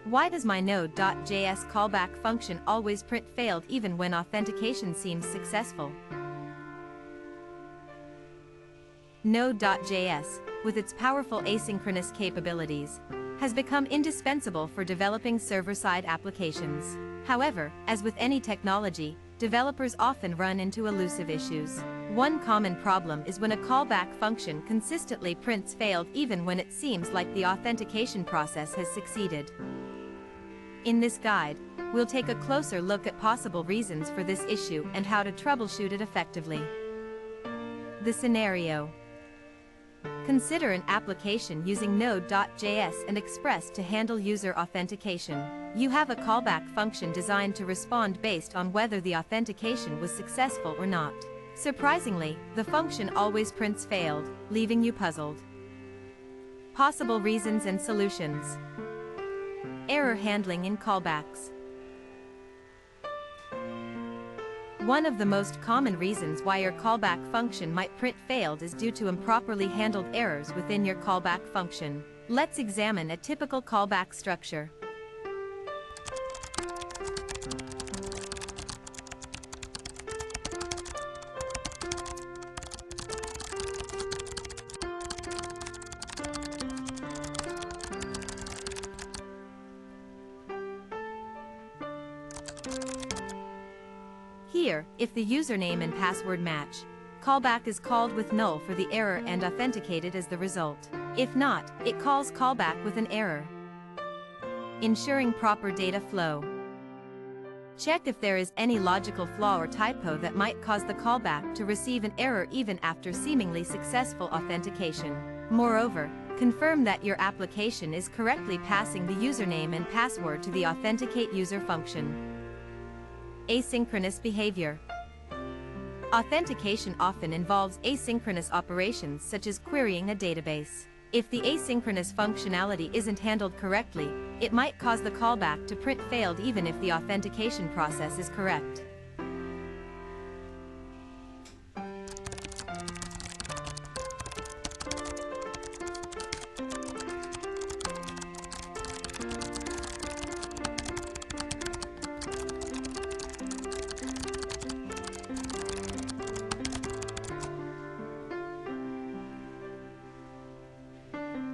Why does my Node.js callback function always print failed even when authentication seems successful? Node.js, with its powerful asynchronous capabilities, has become indispensable for developing server-side applications. However, as with any technology, developers often run into elusive issues. One common problem is when a callback function consistently prints failed even when it seems like the authentication process has succeeded. In this guide, we'll take a closer look at possible reasons for this issue and how to troubleshoot it effectively. The scenario. Consider an application using Node.js and Express to handle user authentication. You have a callback function designed to respond based on whether the authentication was successful or not. Surprisingly, the function always prints failed, leaving you puzzled. Possible reasons and solutions. Error handling in callbacks. One of the most common reasons why your callback function might print failed is due to improperly handled errors within your callback function. Let's examine a typical callback structure. Here, if the username and password match, callback is called with null for the error and authenticated as the result. If not, it calls callback with an error. Ensuring proper data flow. Check if there is any logical flaw or typo that might cause the callback to receive an error even after seemingly successful authentication. Moreover, confirm that your application is correctly passing the username and password to the authenticate user function. Asynchronous behavior. Authentication often involves asynchronous operations such as querying a database. If the asynchronous functionality isn't handled correctly, it might cause the callback to print failed even if the authentication process is correct.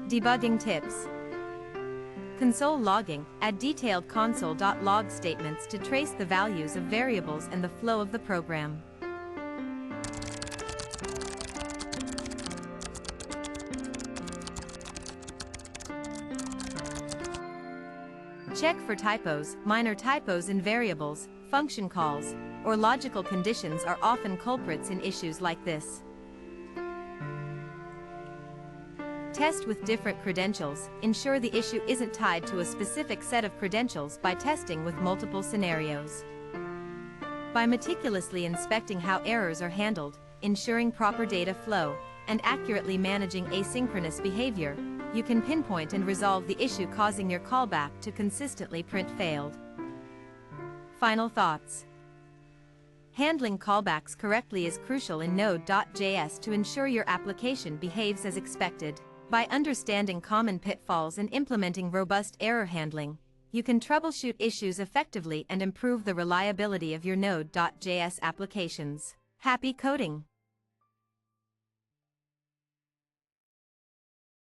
Debugging tips. Console logging. Add detailed console.log statements to trace the values of variables and the flow of the program. Check for typos. Minor typos in variables, function calls, or logical conditions are often culprits in issues like this. Test with different credentials. Ensure the issue isn't tied to a specific set of credentials by testing with multiple scenarios. By meticulously inspecting how errors are handled, ensuring proper data flow, and accurately managing asynchronous behavior, you can pinpoint and resolve the issue causing your callback to consistently print failed. Final thoughts. Handling callbacks correctly is crucial in Node.js to ensure your application behaves as expected. By understanding common pitfalls and implementing robust error handling, you can troubleshoot issues effectively and improve the reliability of your Node.js applications. Happy coding!